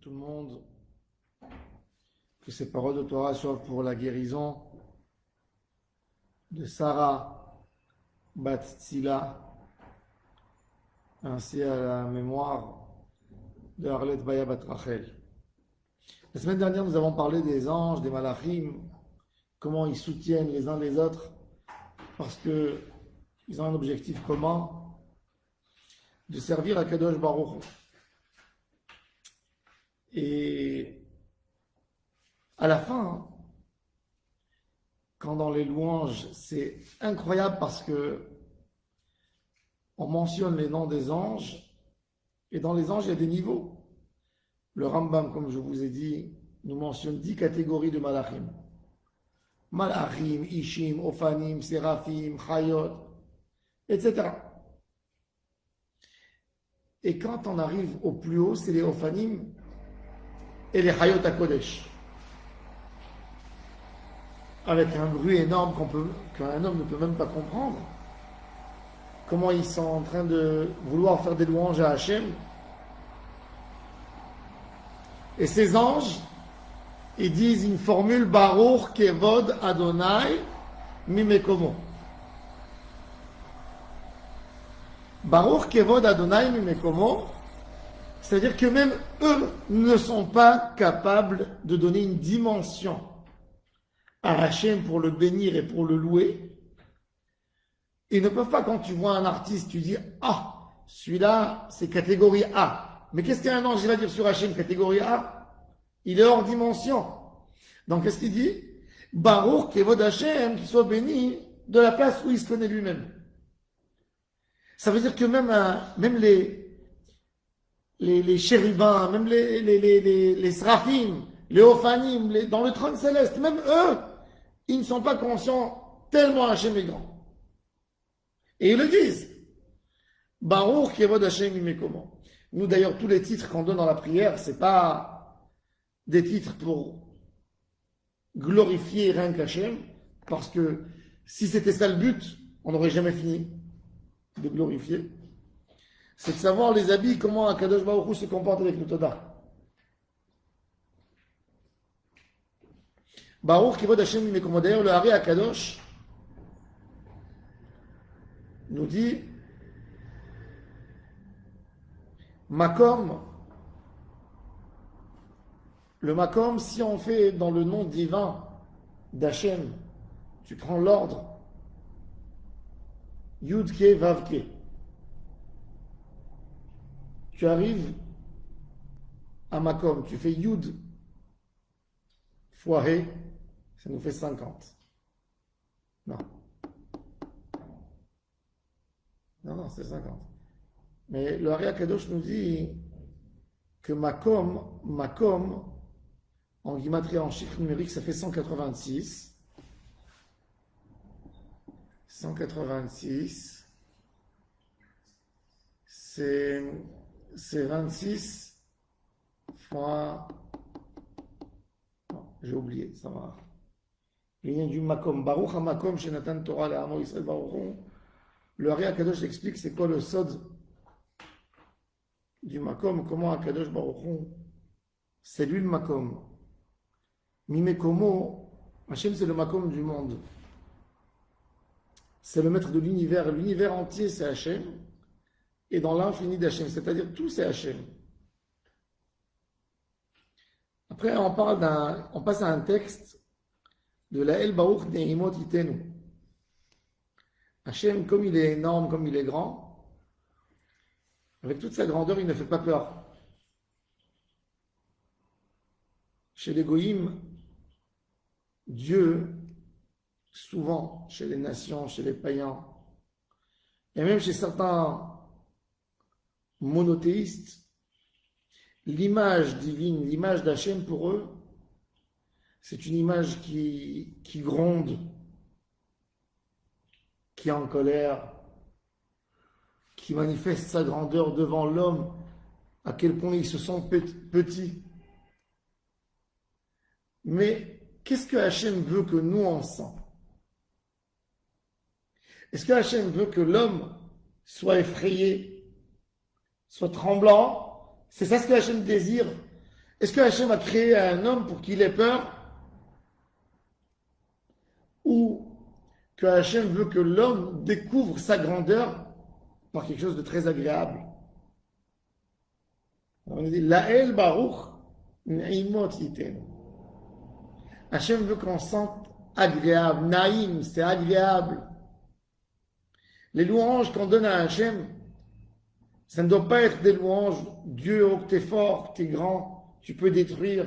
tout le monde, que ces paroles de Torah soient pour la guérison de Sarah Bat Tzila, ainsi à la mémoire de Arlet Baya Bat Rachel. La semaine dernière, nous avons parlé des anges, des malachim, comment ils soutiennent les uns les autres, parce qu'ils ont un objectif commun, de servir à Kadosh Baruch. Et à la fin, quand dans les louanges, c'est incroyable parce que on mentionne les noms des anges, et dans les anges, il y a des niveaux. Le Rambam, comme je vous ai dit, nous mentionne 10 catégories de malachim. Malachim, Ishim, Ophanim, Séraphim, Chayot, etc. Et quand on arrive au plus haut, c'est les Ophanim et les Chayot HaKodesh. Avec un bruit énorme qu'un homme ne peut même pas comprendre. Comment ils sont en train de vouloir faire des louanges à Hachem. Et ces anges, ils disent une formule Baruch Kevod Adonai Mimekomo. Baruch Kevod Adonai Mimekomo, c'est-à-dire que même eux ne sont pas capables de donner une dimension à Hachem pour le bénir et pour le louer. Ils ne peuvent pas, quand tu vois un artiste, tu dis « Ah, celui-là, c'est catégorie A ». Mais qu'est-ce qu'un ange va dire sur Hachem, catégorie A? Il est hors dimension. Donc, qu'est-ce qu'il dit? Baruch Kevod Hachem, qu'il soit béni de la place où il se connaît lui-même. Ça veut dire que même les chérubins, même les seraphim, les ophanim, dans le trône céleste, même eux, ils ne sont pas conscients tellement Hachem est grand. Et ils le disent. Baruch Kevod Hachem Mimekomo. Nous d'ailleurs, tous les titres qu'on donne dans la prière, c'est pas des titres pour glorifier rien qu'Hachem, parce que si c'était ça le but, on n'aurait jamais fini de glorifier. C'est de savoir les habits, comment Akadosh Baruch Hu se comporte avec le Toda. Baruch Kevod Hachem Mimekomo. D'ailleurs, le Hari Akadosh nous dit Makom, le Makom, si on fait dans le nom divin d'Hachem, tu prends l'ordre Yudke Vavke, tu arrives à Makom, tu fais Yud fois He, ça nous fait 50. Non, c'est 50. Mais le Hari HaKadosh nous dit que Makom, en guimatria, en chiffre numérique, ça fait 186. 186, c'est 26 fois... Non, j'ai oublié, ça va. Il vient du Makom. Baruch HaMakom, Shenatan Torah, Le'amo Yisrael Baruch. Le Hari HaKadosh explique c'est quoi le sod du Makom, comment HaKadosh Baruch Hu, c'est lui le Makom. Mimekomo, Hachem c'est le Makom du monde. C'est le maître de l'univers. L'univers entier c'est Hachem. Et dans l'infini d'Hachem, c'est-à-dire tout c'est Hachem. Après on passe à un texte de la El Baruch Neimot Itenu. Hachem, comme il est énorme, comme il est grand, avec toute sa grandeur, il ne fait pas peur. Chez les goïms, Dieu, souvent, chez les nations, chez les païens, et même chez certains monothéistes, l'image divine, l'image d'Hachem pour eux, c'est une image qui gronde, qui est en colère, qui manifeste sa grandeur devant l'homme, à quel point ils se sentent petits. Mais qu'est-ce que Hachem veut que nous on sent? Est-ce que Hachem veut que l'homme soit effrayé, soit tremblant? C'est ça ce que Hachem désire. Est-ce que Hachem a créé un homme pour qu'il ait peur? Ou que Hachem veut que l'homme découvre sa grandeur par quelque chose de très agréable? On dit La'el Baruch Ne'imot Yiten. Hachem veut qu'on sente agréable. Naïm, c'est agréable. Les louanges qu'on donne à Hachem, ça ne doit pas être des louanges Dieu, oh, que t'es fort, t'es grand, tu peux détruire.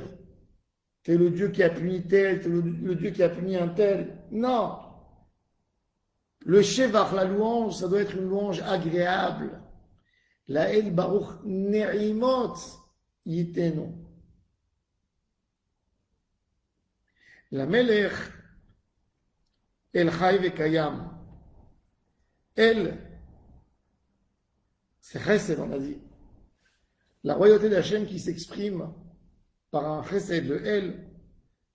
T'es le Dieu qui a puni tel, t'es le Dieu qui a puni un tel. Non. Le Shevach, la louange, ça doit être une louange agréable. La El Baruch Ne'imot Yitenu. La Melech El Chai Vekayam. Elle, c'est Chesed, on a dit. La royauté d'Hachem qui s'exprime par un Chesed, le El,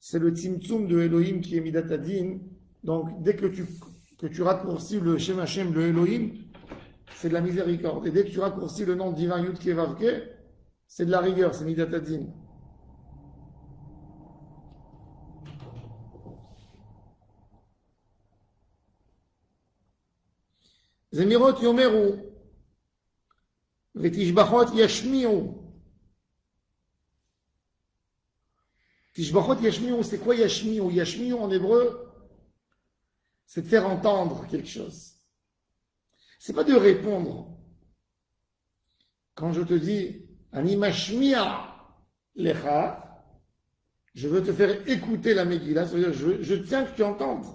c'est le Tzimtzum de Elohim qui est Midat Adin. Donc, dès que tu raccourcis le Shem Hashem, le Elohim, c'est de la miséricorde. Et dès que tu raccourcis le nom divin Yud Ke Vav Ke, c'est de la rigueur, c'est Midat Adin. Zemirot Yomeru, Vetishbachot Yashmiu. Tishbachot Yashmiu, c'est quoi Yashmiu? Yashmiu en hébreu, c'est de faire entendre quelque chose. C'est pas de répondre. Quand je te dis Ani Mashmia Lecha, je veux te faire écouter la Megillah, c'est-à-dire je tiens que tu entendes.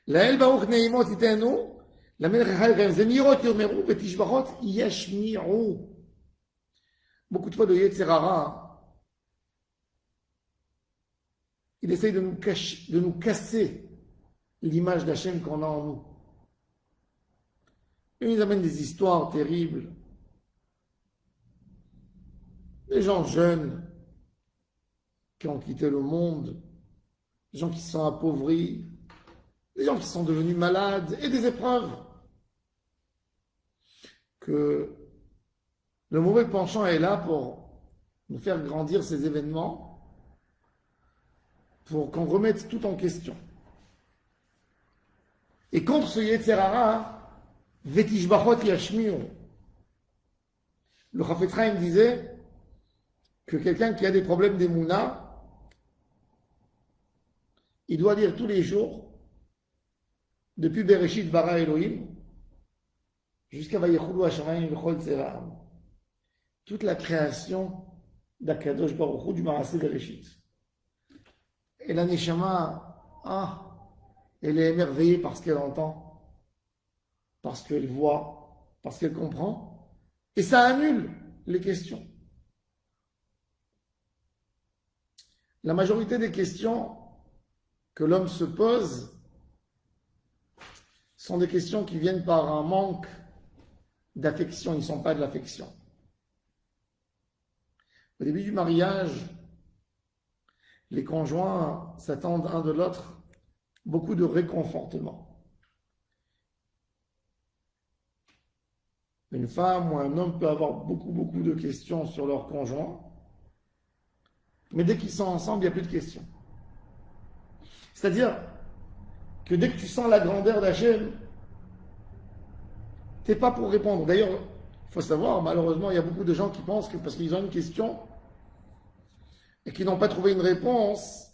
La El Baruch Neimot Itenu, la Melech Echad Zemirot Yomeru, Vetishbachot Yashmiu. Beaucoup de fois, le Yetzer Hara, il essaye de nous casser l'image d'Hachem qu'on a en nous. Et ils amènent des histoires terribles. Des gens jeunes qui ont quitté le monde, des gens qui se sont appauvris, des gens qui sont devenus malades et des épreuves. Que le mauvais penchant est là pour nous faire grandir ces événements, pour qu'on remette tout en question. Et contre ce Yetzer Hara, Vetishbachot Yashmiu. Le Chafetz Chaim disait que quelqu'un qui a des problèmes d'émouna, il doit dire tous les jours, depuis Bereshit bara Elohim, jusqu'à Vayechoulu Hashamayim V'chol Tzeraam, toute la création d'Akadosh Baruch Hu du Maaseh Bereshit. Et la Neshama, elle est émerveillée par ce qu'elle entend, parce qu'elle voit, parce qu'elle comprend, et ça annule les questions. La majorité des questions que l'homme se pose sont des questions qui viennent par un manque d'affection, ils ne sont pas de l'affection. Au début du mariage, les conjoints s'attendent un de l'autre beaucoup de réconfortement. Une femme ou un homme peut avoir beaucoup de questions sur leur conjoint, mais dès qu'ils sont ensemble, il n'y a plus de questions. C'est-à-dire que dès que tu sens la grandeur d'Hachem, tu n'es pas pour répondre. D'ailleurs, il faut savoir, malheureusement, il y a beaucoup de gens qui pensent que parce qu'ils ont une question et qu'ils n'ont pas trouvé une réponse,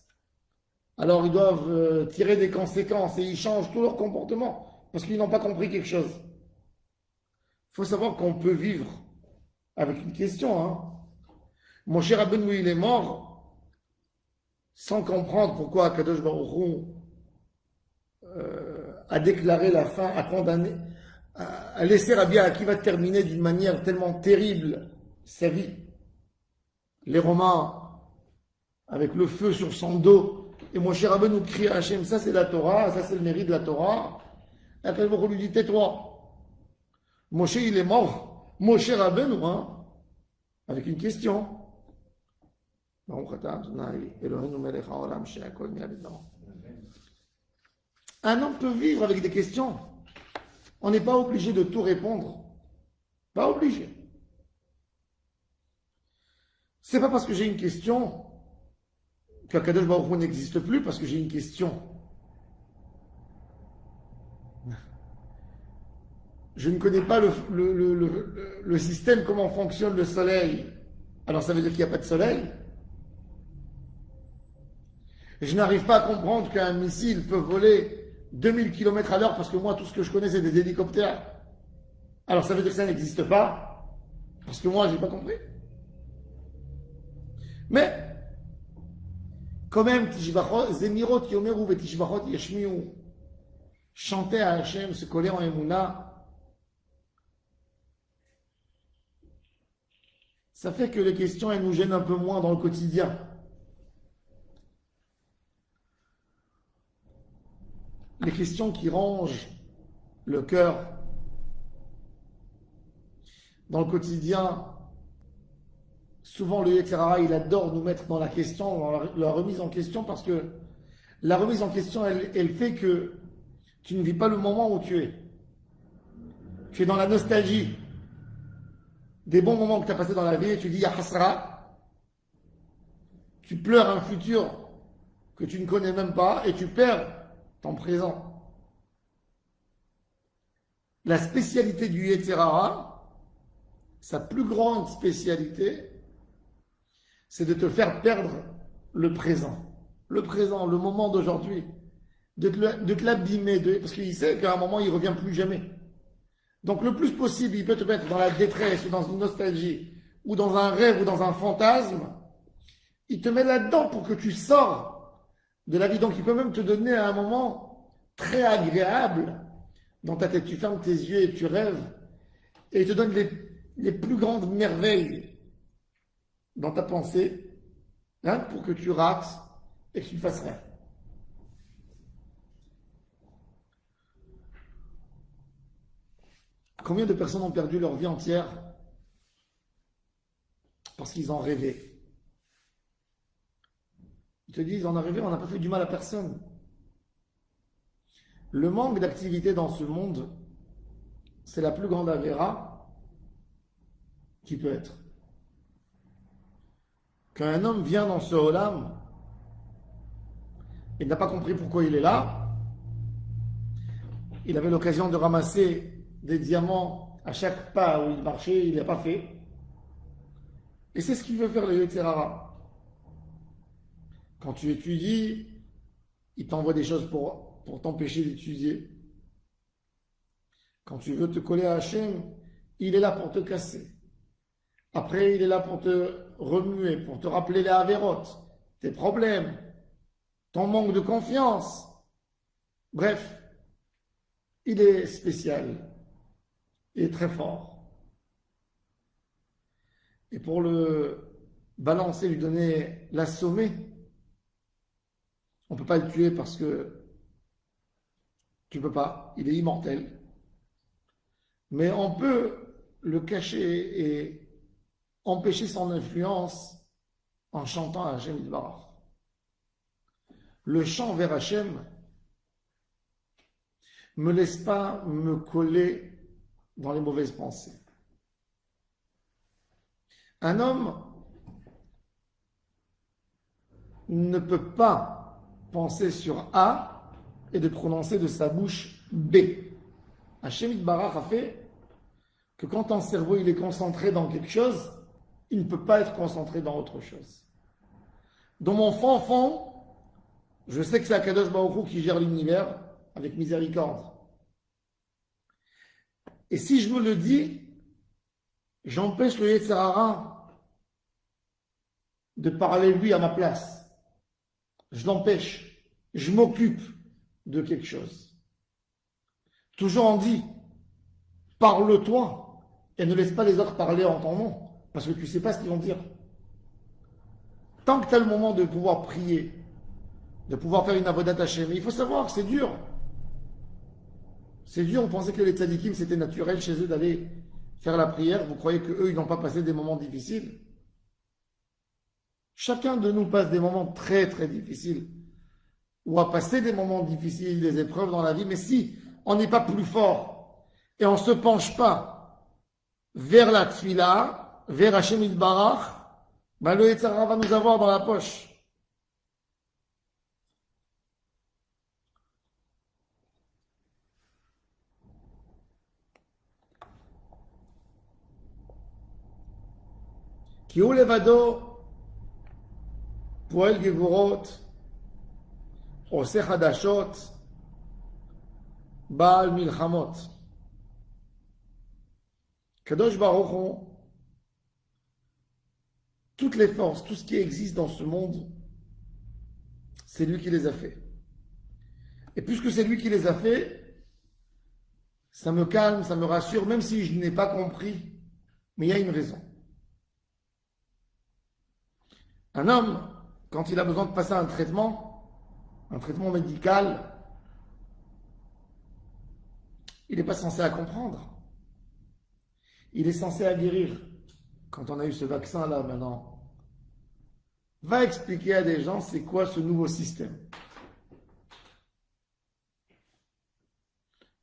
alors ils doivent tirer des conséquences et ils changent tout leur comportement parce qu'ils n'ont pas compris quelque chose. Il faut savoir qu'on peut vivre avec une question. Mon cher Rabbeinu, il est mort sans comprendre pourquoi Akadosh Baruch Hu a déclaré la fin, a condamné, a laissé Rabbi Akiva terminer d'une manière tellement terrible sa vie. Les Romains, avec le feu sur son dos, et mon cher Rabbeinu crie à Hachem, ça c'est la Torah, ça c'est le mérite de la Torah. Et Akadosh Baruch Hu lui dit, tais-toi. Moshe, il est mort. Moshe Rabbeinu, avec une question. Un homme peut vivre avec des questions. On n'est pas obligé de tout répondre. Pas obligé. C'est pas parce que j'ai une question qu'Akadosh Baruch Hu n'existe plus, parce que j'ai une question. Je ne connais pas le système, comment fonctionne le soleil. Alors ça veut dire qu'il n'y a pas de soleil. Je n'arrive pas à comprendre qu'un missile peut voler 2000 km à l'heure parce que moi, tout ce que je connais, c'est des hélicoptères. Alors ça veut dire que ça n'existe pas parce que moi, je n'ai pas compris. Mais, quand même, Zemirot Yomeru et Tishbachot Yashmiu, chanter à Hachem, se coller en Emouna, ça fait que les questions, elles nous gênent un peu moins dans le quotidien. Les questions qui rangent le cœur dans le quotidien, souvent le Yetzer Hara, il adore nous mettre dans la question, dans la remise en question, parce que la remise en question, elle fait que tu ne vis pas le moment où tu es. Tu es dans la nostalgie des bons moments que tu as passés dans la vie et tu dis Ya Hasra. Tu pleures un futur que tu ne connais même pas et tu perds ton présent. La spécialité du Yetzer Hara, sa plus grande spécialité, c'est de te faire perdre le présent. Le présent, le moment d'aujourd'hui. De te l'abîmer, parce qu'il sait qu'à un moment, il ne revient plus jamais. Donc le plus possible, il peut te mettre dans la détresse ou dans une nostalgie ou dans un rêve ou dans un fantasme. Il te met là-dedans pour que tu sors de la vie. Donc il peut même te donner à un moment très agréable dans ta tête. Tu fermes tes yeux et tu rêves et il te donne les plus grandes merveilles dans ta pensée, hein, pour que tu rates et que tu ne fasses rien. Combien de personnes ont perdu leur vie entière parce qu'ils en rêvaient? Ils te disent, on a rêvé, on n'a pas fait du mal à personne. Le manque d'activité dans ce monde, c'est la plus grande avéra qui peut être. Quand un homme vient dans ce olam, il n'a pas compris pourquoi il est là, il avait l'occasion de ramasser des diamants à chaque pas où il marchait, il n'a pas fait. Et c'est ce qu'il veut faire le Yetzer Hara. Quand tu étudies, il t'envoie des choses pour t'empêcher d'étudier. Quand tu veux te coller à Hachem, il est là pour te casser. Après, il est là pour te remuer, pour te rappeler les avérotes, tes problèmes, ton manque de confiance. Bref, il est spécial. Il est très fort. Et pour le balancer, lui donner, l'assommer, on ne peut pas le tuer parce que tu ne peux pas, il est immortel. Mais on peut le cacher et empêcher son influence en chantant à Hachem Yitbarach. Le chant vers Hachem ne me laisse pas me coller dans les mauvaises pensées. Un homme ne peut pas penser sur A et de prononcer de sa bouche B. Hachem Yitbarach a fait que quand ton cerveau il est concentré dans quelque chose, il ne peut pas être concentré dans autre chose. Dans mon fond, je sais que c'est Akadosh Baruch Hu qui gère l'univers avec miséricorde. Et si je me le dis, j'empêche le Yetzer Hara de parler lui à ma place. Je l'empêche. Je m'occupe de quelque chose. Toujours on dit, parle-toi et ne laisse pas les autres parler en ton nom, parce que tu ne sais pas ce qu'ils vont dire. Tant que tu as le moment de pouvoir prier, de pouvoir faire une avodat Hashem, mais il faut savoir que c'est dur. C'est dur, on pensait que les tzadikim, c'était naturel chez eux d'aller faire la prière. Vous croyez qu'eux, ils n'ont pas passé des moments difficiles? Chacun de nous passe des moments très très difficiles, ou a passé des moments difficiles, des épreuves dans la vie, mais si on n'est pas plus fort et on ne se penche pas vers la tfila, vers Hachem Yitbarach, Ben, le Yetzer Hara va nous avoir dans la poche. כי הוא לבדו פועל גבורות, עושה חדשות, בעל מלחמות. Kadosh Baruch Hu, toutes les forces, tout ce qui existe dans ce monde, c'est lui qui les a fait. Et puisque c'est lui qui les a fait, ça me calme, ça me rassure, même si je n'ai pas compris, mais il y a une raison. Un homme, quand il a besoin de passer un traitement médical, il n'est pas censé à comprendre. Il est censé à guérir. Quand on a eu ce vaccin-là maintenant, va expliquer à des gens c'est quoi ce nouveau système.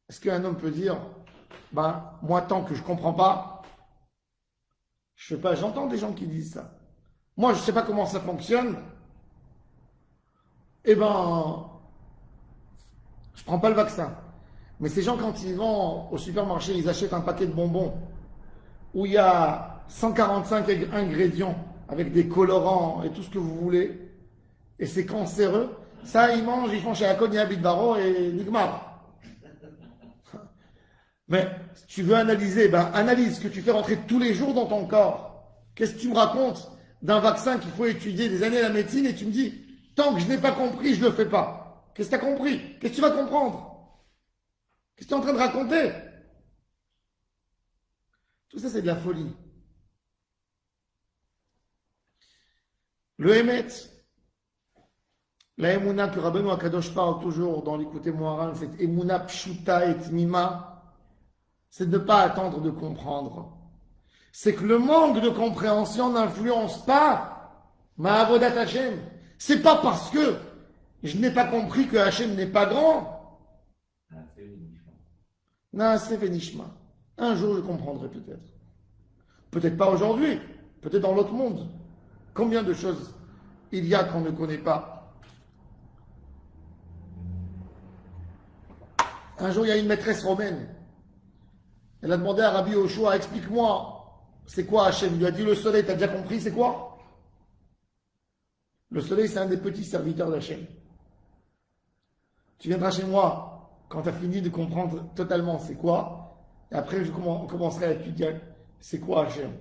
Est-ce qu'un homme peut dire, ben, moi tant que je ne comprends pas, je sais pas, j'entends des gens qui disent ça. Moi, je ne sais pas comment ça fonctionne. Eh ben, je ne prends pas le vaccin. Mais ces gens, quand ils vont au supermarché, ils achètent un paquet de bonbons où il y a 145 ingrédients avec des colorants et tout ce que vous voulez, et c'est cancéreux. Ça, ils mangent, ils font chez Akonia Bidbaro et Nigmar. Mais si tu veux analyser, ben, analyse ce que tu fais rentrer tous les jours dans ton corps. Qu'est-ce que tu me racontes d'un vaccin qu'il faut étudier des années à la médecine et tu me dis, tant que je n'ai pas compris, je ne le fais pas. Qu'est-ce que tu as compris? Qu'est-ce que tu vas comprendre? Qu'est-ce que tu es en train de raconter? Tout ça, c'est de la folie. Le Hémet, la Emouna que Rabbeinu Akadosh parle toujours dans l'écouter Moharan, cette Emouna Pshuta et Tmima, c'est de ne pas attendre de comprendre. C'est que le manque de compréhension n'influence pas ma avodat Hashem. C'est pas parce que je n'ai pas compris que Hashem n'est pas grand. Non, c'est Vénishma. Un jour, je comprendrai peut-être. Peut-être pas aujourd'hui, peut-être dans l'autre monde. Combien de choses il y a qu'on ne connaît pas? Un jour, il y a une maîtresse romaine. Elle a demandé à Rabbi Yoshua, explique-moi, c'est quoi Hachem? Il lui a dit, le soleil, t'as déjà compris, c'est quoi? Le soleil, c'est un des petits serviteurs d'Hachem. Tu viendras chez moi quand tu as fini de comprendre totalement c'est quoi, et après, je commencerai à étudier c'est quoi Hachem.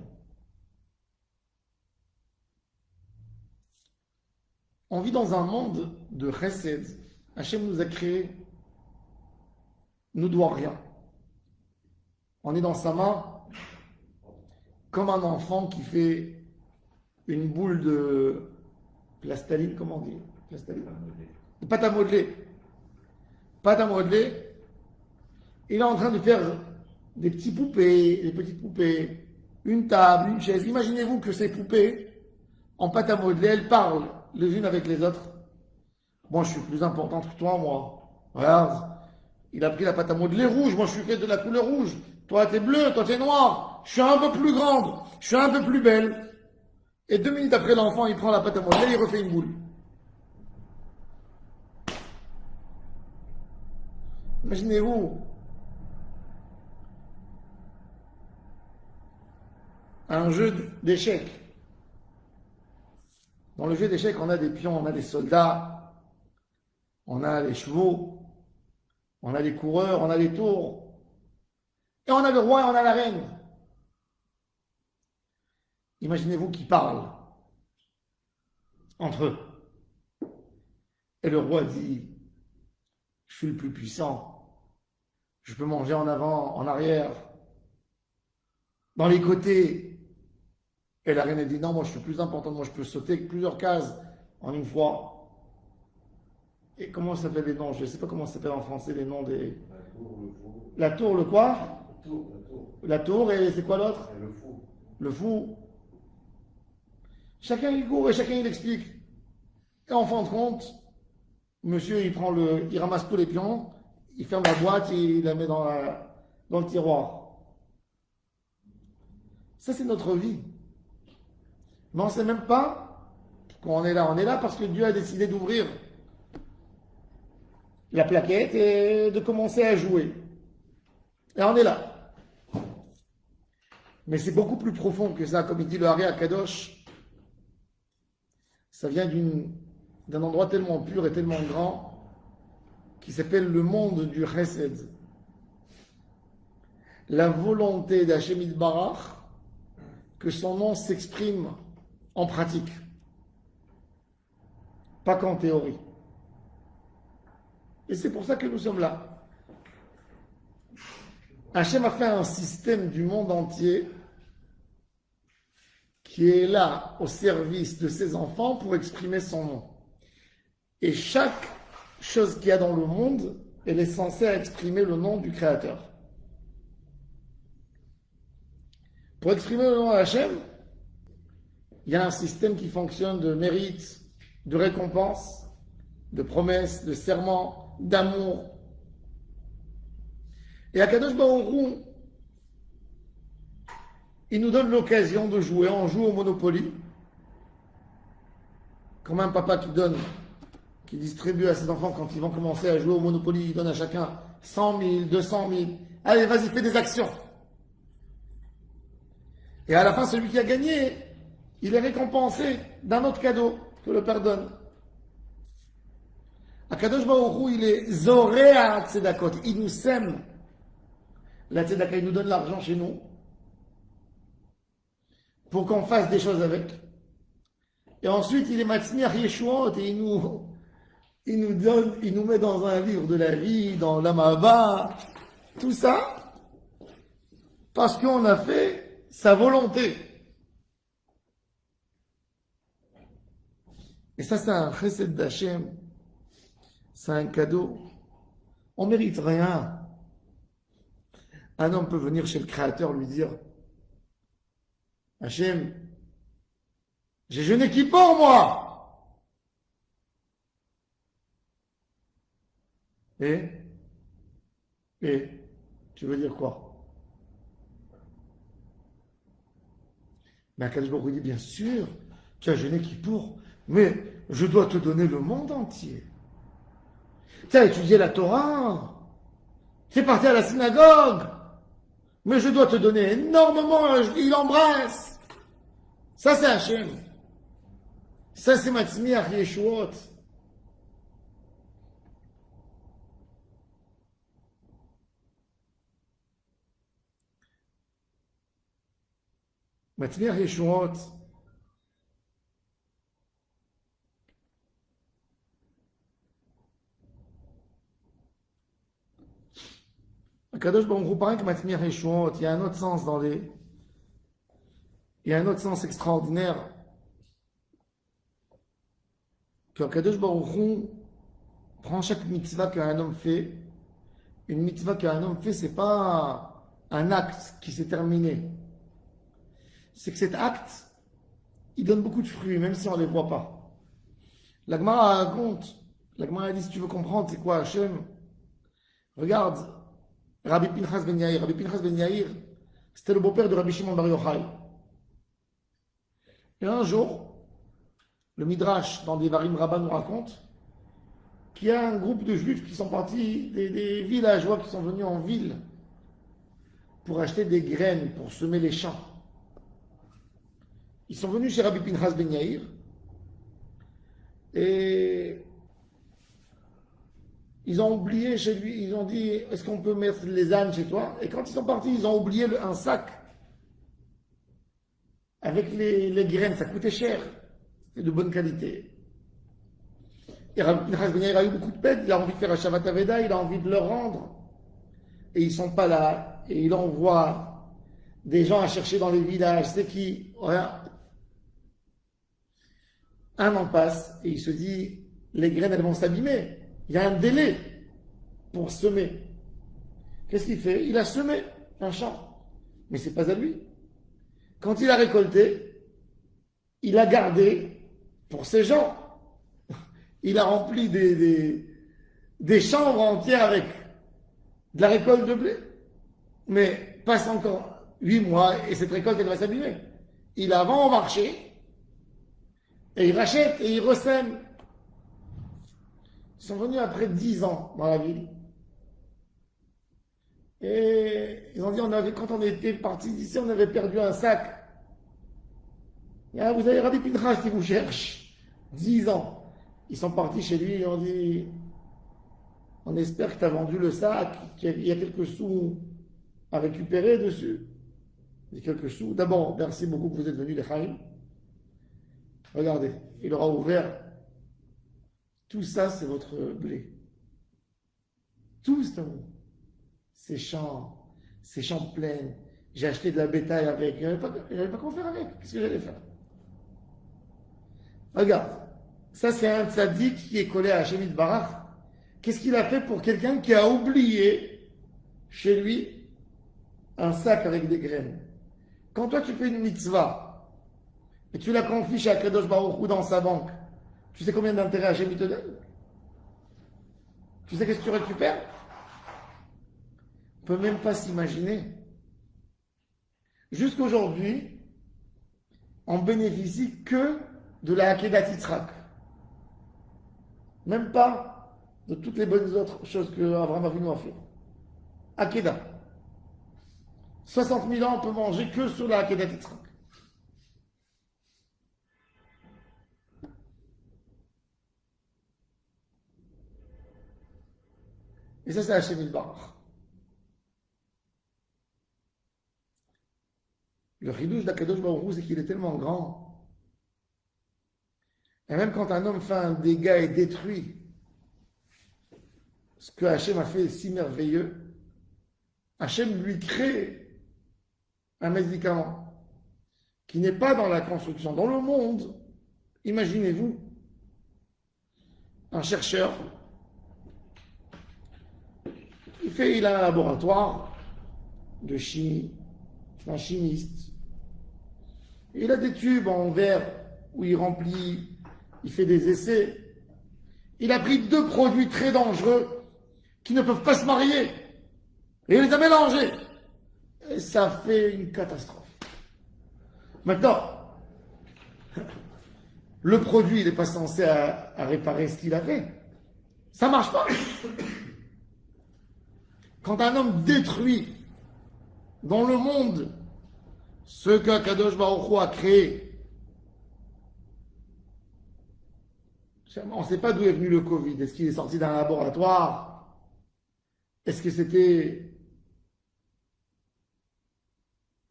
On vit dans un monde de chesed. Hachem nous a créés, nous doit rien. On est dans sa main comme un enfant qui fait une boule de plastaline, comment on dit? Plastaline. De pâte à modeler. Pâte à modeler. Il est en train de faire des petits poupées, des petites poupées, une table, une chaise. Imaginez-vous que ces poupées, en pâte à modeler, elles parlent les unes avec les autres. Moi, je suis plus importante que toi, moi. Regarde, il a pris la pâte à modeler rouge. Moi, je suis fait de la couleur rouge. Toi, t'es bleu, toi, t'es noir. Je suis un peu plus grande. Je suis un peu plus belle. Et 2 minutes après, l'enfant, il prend la pâte à modeler, il refait une boule. Imaginez-vous un jeu d'échecs. Dans le jeu d'échecs, on a des pions, on a des soldats, on a les chevaux, on a les coureurs, on a les tours, et on a le roi et on a la reine. Imaginez-vous qu'ils parlent entre eux. Et le roi dit, je suis le plus puissant, je peux manger en avant, en arrière, dans les côtés. Et la reine a dit, non, moi je suis plus importante, moi je peux sauter plusieurs cases en une fois. Et comment s'appellent les noms? Je ne sais pas comment ça s'appelle en français les noms des... La tour, le quoi? La tour et c'est quoi l'autre? Le fou. Le fou. Chacun il court et chacun il explique. Et en fin de compte, monsieur il ramasse tous les pions, il ferme la boîte et il la met dans le tiroir. Ça c'est notre vie. Mais on ne sait même pas qu'on est là. On est là parce que Dieu a décidé d'ouvrir la plaquette et de commencer à jouer. Et on est là. Mais c'est beaucoup plus profond que ça, comme il dit le Hari Akadosh. Ça vient d'un endroit tellement pur et tellement grand qui s'appelle le monde du Chesed. La volonté d'Hashem Yitbarach que son nom s'exprime en pratique, pas qu'en théorie. Et c'est pour ça que nous sommes là. Hachem a fait un système du monde entier qui est là au service de ses enfants pour exprimer son nom. Et chaque chose qu'il y a dans le monde, elle est censée exprimer le nom du Créateur. Pour exprimer le nom d'Hachem, il y a un système qui fonctionne de mérite, de récompense, de promesses, de serments, d'amour. Et Akadosh Baruch Hu, il nous donne l'occasion de jouer. On joue au Monopoly. Comme un papa qui distribue à ses enfants quand ils vont commencer à jouer au Monopoly, il donne à chacun 100 000, 200 000. Allez, vas-y, fais des actions. Et à la fin, celui qui a gagné, il est récompensé d'un autre cadeau que le Père donne. Akadosh Baruch Hu, il est Zorea Tzedakot. Il nous sème. La Tzedaka, il nous donne l'argent chez nous pour qu'on fasse des choses avec. Et ensuite, il est Matzmiach Yeshuot et il nous met dans un livre de la vie, dans l'Amava, tout ça, parce qu'on a fait sa volonté. Et ça, c'est un chesed d'Hachem. C'est un cadeau. On ne mérite rien. Un homme peut venir chez le Créateur lui dire Hachem, j'ai jeûné Kippour, moi. Et tu veux dire quoi? Mais Akadosh Baruch Hu dit bien sûr, tu as jeûné Kippour, mais je dois te donner le monde entier. Tu as étudié la Torah, tu es parti à la synagogue, mais je dois te donner énormément, il embrasse. Ça c'est Hachem. Ça c'est Matzmiach Yeshuot. Matzmiach Yeshuot. Akadosh Baruch Hu, pareil que Matzmiach Yeshuot, il y a un autre sens il y a un autre sens extraordinaire que Akadosh Baruch Hu prend chaque mitzvah qu'un homme fait. Une mitzvah qu'un homme fait, c'est pas un acte qui s'est terminé. C'est que cet acte, il donne beaucoup de fruits, même si on ne les voit pas. La Gemara raconte, la Gemara dit, si tu veux comprendre c'est quoi Hachem, regarde, Rabbi Pinchas Ben Yair. Rabbi Pinchas Ben Yair, c'était le beau-père de Rabbi Shimon Bar Yochai. Et un jour, le Midrash dans des Varim Rabbah nous raconte qu'il y a un groupe de juifs qui sont partis, des villageois qui sont venus en ville pour acheter des graines, pour semer les champs. Ils sont venus chez Rabbi Pinchas Ben Yair et ils ont oublié chez lui, ils ont dit, est-ce qu'on peut mettre les ânes chez toi? Et quand ils sont partis, ils ont oublié un sac avec les graines, ça coûtait cher, c'était de bonne qualité. Et Rabbi Pinchas Ben Yair a eu beaucoup de peine, il a envie de faire un Shabbat Aveda, il a envie de leur rendre. Et ils ne sont pas là, et il envoie des gens à chercher dans les villages, c'est qui? Rien. Un an passe, et il se dit, les graines, elles vont s'abîmer. Il y a un délai pour semer. Qu'est-ce qu'il fait? Il a semé un champ, mais ce n'est pas à lui. Quand il a récolté, il a gardé pour ses gens. Il a rempli des chambres entières avec de la récolte de blé. Mais passe encore 8 mois et cette récolte, elle va s'abîmer. Il la vend au marché Et ils rachètent et ils ressèment. Ils sont venus après 10 ans dans la ville. Et ils ont dit, quand on était parti d'ici, on avait perdu un sac. Et là, vous avez Rabbi Pinchas qui vous cherche. 10 ans. Ils sont partis chez lui et ont dit, on espère que tu as vendu le sac, qu'il y a quelques sous à récupérer dessus. Il y a quelques sous. D'abord, merci beaucoup que vous êtes venus, les Chaim. Regardez, il aura ouvert. Tout ça, c'est votre blé. Tout ça. Ces champs pleins. J'ai acheté de la bétail avec. Je n'avais pas quoi faire avec. Qu'est-ce que j'allais faire? Regarde. Ça, c'est un tzaddik qui est collé à Hashem Yitbarach. Qu'est-ce qu'il a fait pour quelqu'un qui a oublié chez lui un sac avec des graines? Quand toi, tu fais une mitzvah et tu la confies chez Akadosh Baruch Hu dans sa banque, tu sais combien d'intérêt Hashem te donne? Tu sais qu'est-ce que tu récupères? On ne peut même pas s'imaginer. Jusqu'aujourd'hui, on bénéficie que de la Akedat Yitzhak. Même pas de toutes les bonnes autres choses que Abraham Avinu a fait. Akedah. 60 000 ans, on peut manger que sur la Akedat Yitzhak. Et ça, c'est Hashem Yitbarach. Le chidouche d'Akadosh Baruch Hu, c'est qu'il est tellement grand. Et même quand un homme fait un dégât et détruit ce que Hashem a fait est si merveilleux, Hashem lui crée un médicament qui n'est pas dans la construction. Dans le monde, imaginez-vous, un chercheur, il a un laboratoire de chimie, c'est un chimiste. Il a des tubes en verre où il remplit, il fait des essais. Il a pris 2 produits très dangereux qui ne peuvent pas se marier. Et il les a mélangés. Et ça fait une catastrophe. Maintenant, le produit, il n'est pas censé à réparer ce qu'il a fait. Ça ne marche pas. Quand un homme détruit dans le monde ce qu'Akadosh Baruch Hu a créé, on ne sait pas d'où est venu le Covid. Est-ce qu'il est sorti d'un laboratoire? Est-ce que c'était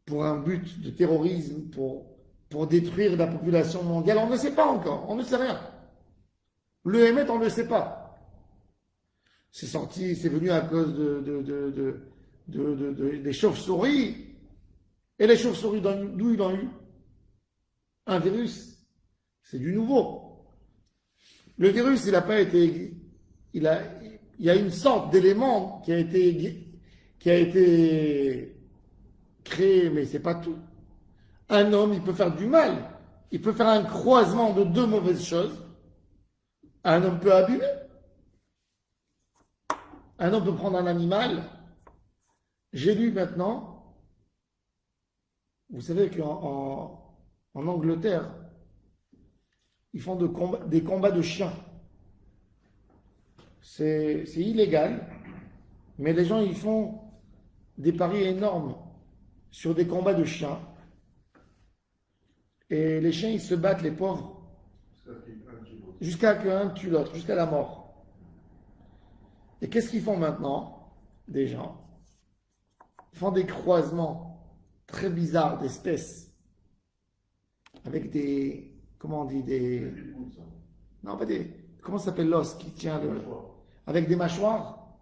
pour un but de terrorisme, pour détruire la population mondiale? On ne sait pas encore, on ne sait rien. Le Hémet, on ne sait pas. C'est sorti, c'est venu à cause des chauves-souris. Et les chauves-souris, d'où ils ont eu un virus? C'est du nouveau. Le virus, il n'a pas été... Il y a une sorte d'élément qui a été créé, mais c'est pas tout. Un homme, il peut faire du mal. Il peut faire un croisement de 2 mauvaises choses. Un homme peut abîmer. Un homme peut prendre un animal. J'ai lu maintenant, vous savez qu'en Angleterre, ils font des combats de chiens. C'est illégal, mais les gens, ils font des paris énormes sur des combats de chiens. Et les chiens, ils se battent, les pauvres, jusqu'à qu'un tue l'autre, jusqu'à la mort. Et qu'est-ce qu'ils font maintenant, des gens? Ils font des croisements très bizarres d'espèces avec des, comment on dit, des, non pas des, comment ça s'appelle l'os qui tient le, avec des mâchoires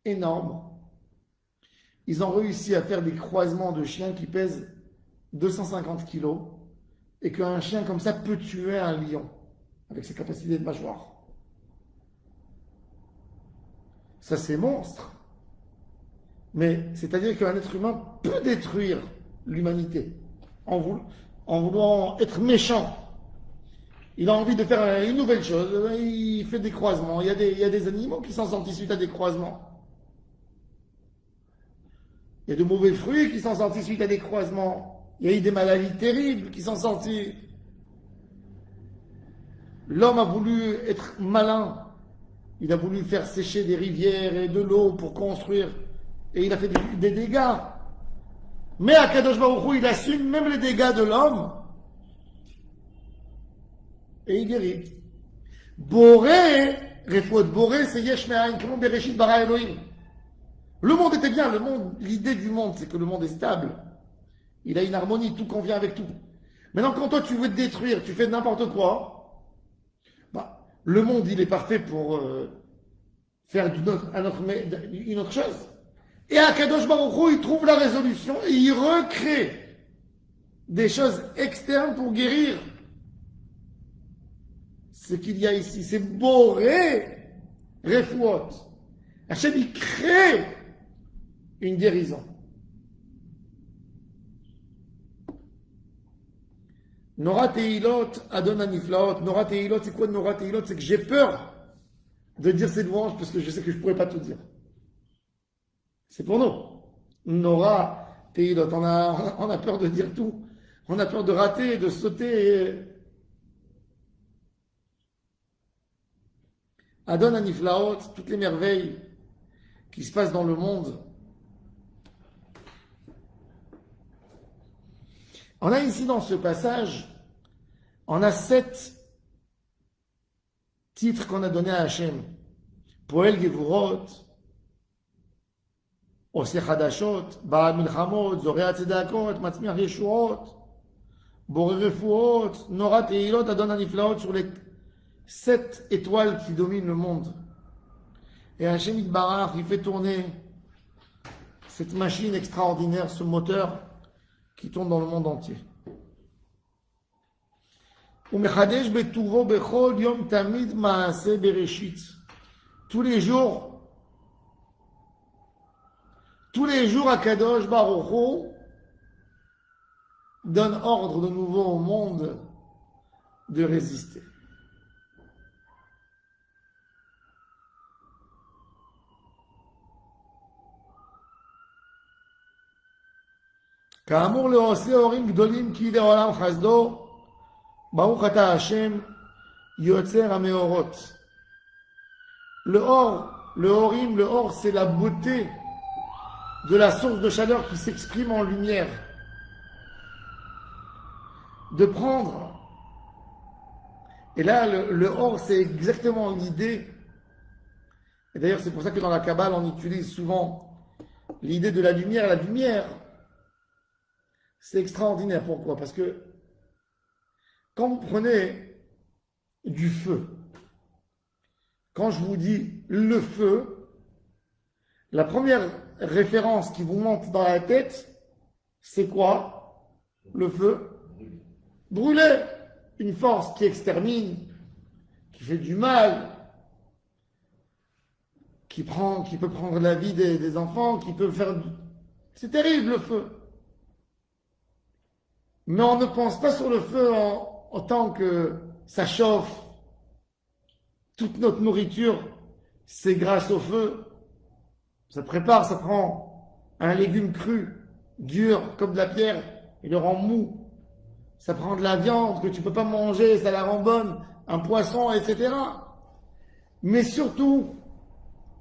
énormes. Ils ont réussi à faire des croisements de chiens qui pèsent 250 kilos et qu'un chien comme ça peut tuer un lion avec ses capacités de mâchoire. Ça, c'est monstre. Mais c'est-à-dire qu'un être humain peut détruire l'humanité en voulant être méchant. Il a envie de faire une nouvelle chose, il fait des croisements. Il y a des animaux qui sont sortis suite à des croisements. Il y a de mauvais fruits qui sont sortis suite à des croisements. Il y a eu des maladies terribles qui sont sorties. L'homme a voulu être malin. Il a voulu faire sécher des rivières et de l'eau pour construire. Et il a fait des dégâts. Mais Akadosh Baruch Hu, il assume même les dégâts de l'homme. Et il guérit. Boré, Refouot Boré, c'est Yesh Me'ain, comme Bereshit bara Elohim. Le monde était bien, l'idée du monde, c'est que le monde est stable. Il a une harmonie, tout convient avec tout. Maintenant, quand toi tu veux te détruire, tu fais n'importe quoi, bah, le monde, il est parfait pour faire une autre chose. Et Akadosh Baruch Hu, il trouve la résolution et il recrée des choses externes pour guérir ce qu'il y a ici. C'est Boré, Refouot. Hachem, il crée une guérison. Nora Teilot, Adon Aniflaot. Nora Teilot, c'est quoi Nora Teilot? C'est que j'ai peur de dire ces louanges parce que je sais que je ne pourrais pas tout dire. C'est pour nous. Nora Teilot, on a peur de dire tout. On a peur de rater, de sauter. Adon Aniflaot, toutes les merveilles qui se passent dans le monde. On a ici dans ce passage, on a 7 titres qu'on a donnés à Hachem. Poel Gevurot, Oseh Hadashot, Baal Milchamot, Zorea Tzedakot, Matzmiach Yeshuot, Boré Refuot, Nora Teilot, Adon Aniflaot, sur les 7 étoiles qui dominent le monde. Et Hachem Yitbarach, il fait tourner cette machine extraordinaire, ce moteur qui tourne dans le monde entier. Tous les jours, Akadosh Baruch Hu donne ordre de nouveau au monde de résister. כאמור לעושי הורים גדולים כי לעולם חסדו, ברוך אתה השם יוצר המאורות. Le or c'est la beauté de la source de chaleur qui s'exprime en lumière. De prendre, et là le or c'est exactement l'idée, et d'ailleurs c'est pour ça que dans la Kabbale on utilise souvent l'idée de la lumière. La lumière, c'est extraordinaire. Pourquoi? Parce que quand vous prenez du feu, quand je vous dis le feu, la première référence qui vous monte dans la tête, c'est quoi? Le feu. Brûler. Une force qui extermine, qui fait du mal, qui peut prendre la vie des enfants, qui peut faire... C'est terrible le feu. Mais on ne pense pas sur le feu en tant que ça chauffe. Toute notre nourriture, c'est grâce au feu. Ça prépare, ça prend un légume cru, dur comme de la pierre, il le rend mou. Ça prend de la viande que tu ne peux pas manger, ça la rend bonne, un poisson, etc. Mais surtout,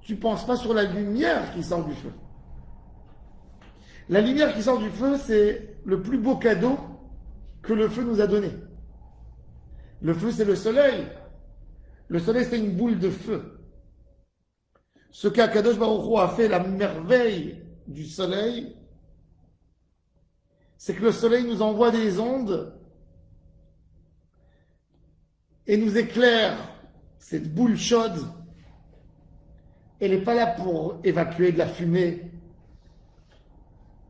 tu ne penses pas sur la lumière qui sort du feu. La lumière qui sort du feu, c'est le plus beau cadeau que le feu nous a donné. Le feu, c'est le soleil. Le soleil, c'est une boule de feu. Ce qu'Akadosh Baruch Hu a fait, la merveille du soleil, c'est que le soleil nous envoie des ondes et nous éclaire. Cette boule chaude, elle n'est pas là pour évacuer de la fumée,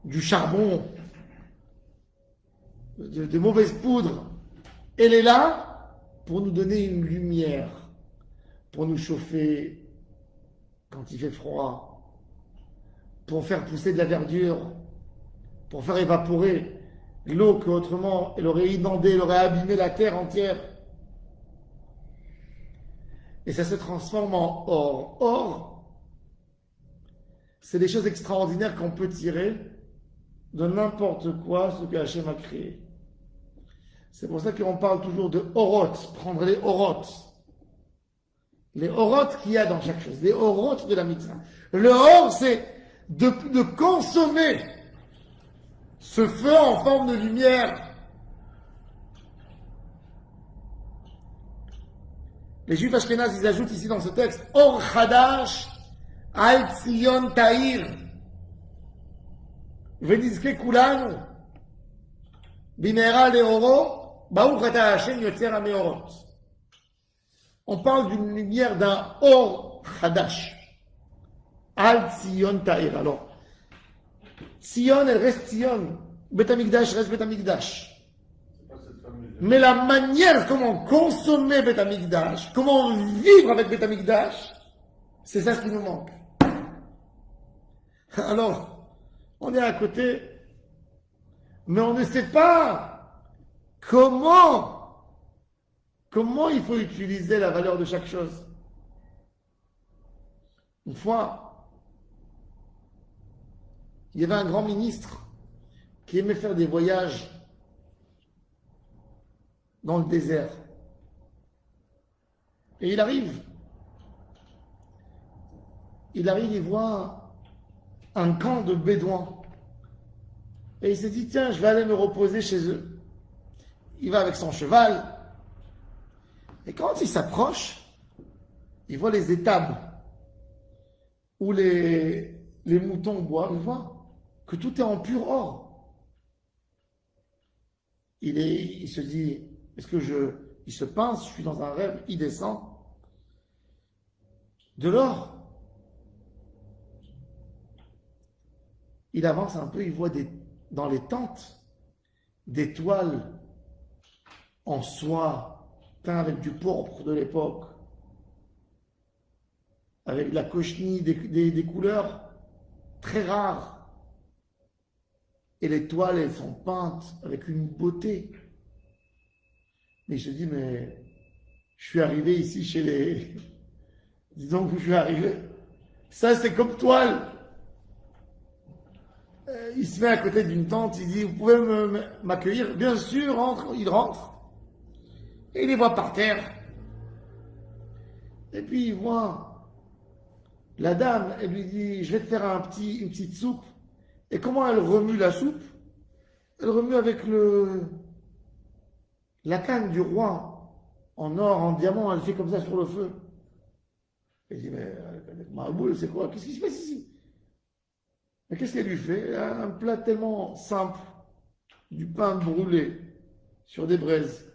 du charbon, de mauvaises poudres. Elle est là pour nous donner une lumière, pour nous chauffer quand il fait froid, pour faire pousser de la verdure, pour faire évaporer l'eau qu'autrement elle aurait inondée, elle aurait abîmé la terre entière. Et ça se transforme en or. Or, c'est des choses extraordinaires qu'on peut tirer de n'importe quoi, ce que Hachem a créé. C'est pour ça qu'on parle toujours de orot, prendre les orot. Les orot qu'il y a dans chaque chose, les orot de la mitzvah. Le or, c'est de consommer ce feu en forme de lumière. Les Juifs ashkénazes, ils ajoutent ici dans ce texte, Or Chadash, Al Tzion Ta'ir, Venizke Kulanu, Bimera Leoro, Baruch Ata Hashem Yotzer HaMeorot. On parle d'une lumière d'un Or Chadash, Al Tzion Ta'ir. Alors, Tzion, elle reste Tzion, Bet Hamikdash reste Bet Hamikdash. Mais la manière comment consommer Bet Hamikdash, comment vivre avec Bet Hamikdash, c'est ça ce qui nous manque. Alors, on est à côté, mais on ne sait pas comment il faut utiliser la valeur de chaque chose. Une fois, il y avait un grand ministre qui aimait faire des voyages dans le désert. Et il arrive, il voit un camp de bédouins. Et il s'est dit, tiens, je vais aller me reposer chez eux. Il va avec son cheval. Et quand il s'approche, il voit les étables où les moutons boivent. Il voit que tout est en pur or. Il se dit, il se pince, je suis dans un rêve, il descend. De l'or. Il avance un peu, il voit dans les tentes des toiles en soie, teintes avec du pourpre de l'époque, avec de la cochenille, des couleurs très rares. Et les toiles, elles sont peintes avec une beauté. Mais il se dit, mais je suis arrivé ici chez les... Disons que je suis arrivé. Ça, c'est comme toile. Il se met à côté d'une tente, il dit, vous pouvez m'accueillir? Bien sûr, il rentre. Et il les voit par terre. Et puis il voit la dame, elle lui dit, je vais te faire une petite soupe. Et comment elle remue la soupe? Elle remue avec la canne du roi, en or, en diamant, elle fait comme ça sur le feu. Elle dit, mais Mahaboul, c'est quoi? Qu'est-ce qui se passe ici? Mais qu'est-ce qu'elle lui fait? Un plat tellement simple, du pain brûlé sur des braises.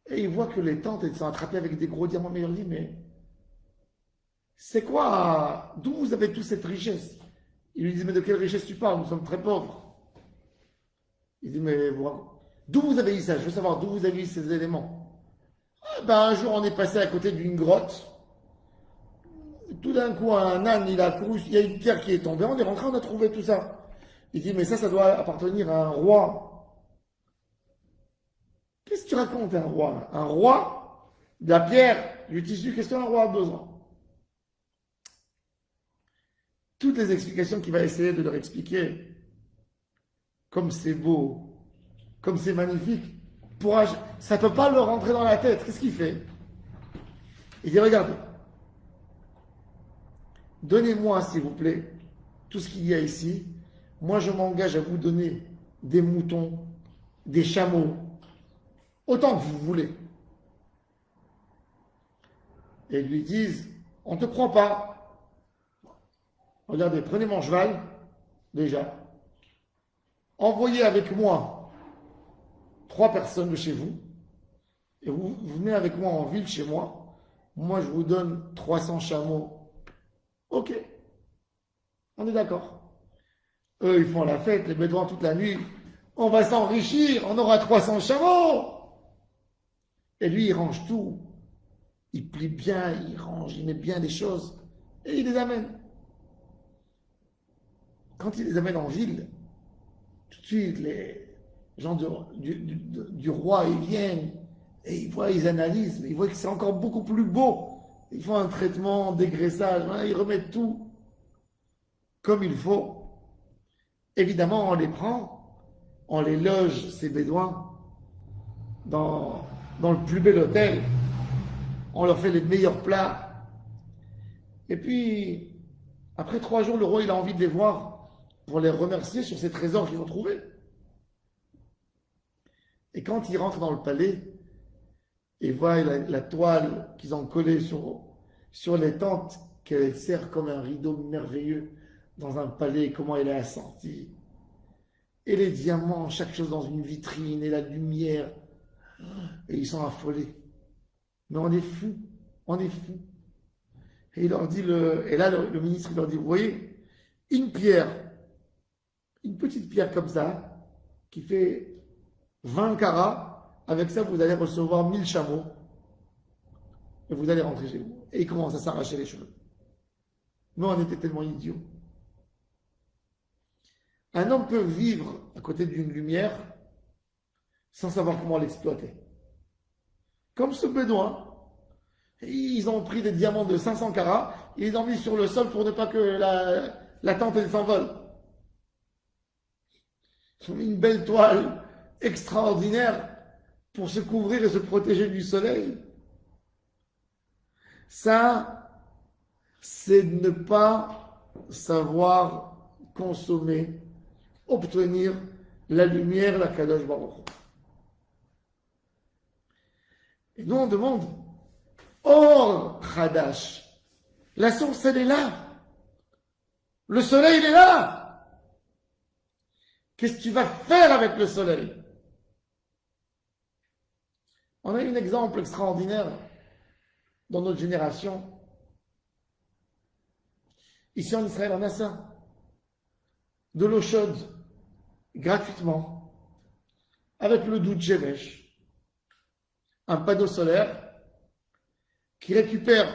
Et il voit que les tentes, elles sont attrapées avec des gros diamants. Mais il dit, mais c'est quoi? D'où vous avez toute cette richesse? Il lui dit, mais de quelle richesse tu parles? Nous sommes très pauvres. Il dit, mais d'où vous avez eu ça? Je veux savoir d'où vous avez eu ces éléments. Un jour, on est passé à côté d'une grotte. Tout d'un coup, un âne, il a couru, il y a une pierre qui est tombée. On est rentré, on a trouvé tout ça. Il dit, mais ça doit appartenir à un roi. Qu'est-ce que tu racontes, un roi? Un roi, de la pierre, du tissu, qu'est-ce qu'un roi a besoin? Toutes les explications qu'il va essayer de leur expliquer, comme c'est beau, comme c'est magnifique, ça ne peut pas leur rentrer dans la tête. Qu'est-ce qu'il fait? Il dit, regardez, donnez-moi, s'il vous plaît, tout ce qu'il y a ici. Moi, je m'engage à vous donner des moutons, des chameaux, autant que vous voulez. Et ils lui disent, on ne te prend pas. Regardez, prenez mon cheval, déjà. Envoyez avec moi 3 personnes de chez vous. Et vous venez avec moi en ville chez moi. Moi, je vous donne 300 chameaux. Ok, on est d'accord. Eux, ils font la fête, les bédouins toute la nuit. On va s'enrichir, on aura 300 chameaux. Et lui, il range tout. Il plie bien, il range, il met bien des choses. Et il les amène. Quand il les amène en ville, tout de suite, les gens du roi, ils viennent et ils analysent, ils voient que c'est encore beaucoup plus beau. Ils font un traitement, dégraissage, ils remettent tout comme il faut. Évidemment, on les prend, on les loge, ces bédouins, dans le plus bel hôtel. On leur fait les meilleurs plats. Et puis, après 3 jours, le roi, il a envie de les voir pour les remercier sur ces trésors qu'ils ont trouvés. Et quand il rentre dans le palais, et voit la toile qu'ils ont collée sur les tentes, qu'elle sert comme un rideau merveilleux dans un palais, comment elle est assortie. Et les diamants, chaque chose dans une vitrine, et la lumière. Et ils sont affolés. Mais on est fous, on est fous. Et il leur dit, et là le ministre il leur dit, vous voyez, une pierre, une petite pierre comme ça, qui fait 20 carats, avec ça vous allez recevoir 1000 chameaux, et vous allez rentrer chez vous. Et il commence à s'arracher les cheveux. Nous on était tellement idiots. Un homme peut vivre à côté d'une lumière sans savoir comment l'exploiter. Comme ce bédouin, ils ont pris des diamants de 500 carats, et ils ont mis sur le sol pour ne pas que la tente elle s'envole. Ils ont mis une belle toile extraordinaire pour se couvrir et se protéger du soleil. Ça, c'est ne pas savoir consommer, obtenir la lumière, la Kadosh Baruch Hu. Et nous on demande, Or Hadash, la source elle est là, le soleil il est là. Qu'est-ce que tu vas faire avec le soleil? On a un exemple extraordinaire dans notre génération. Ici en Israël, on a ça. De l'eau chaude, gratuitement, avec le doud Shemesh, un panneau solaire qui récupère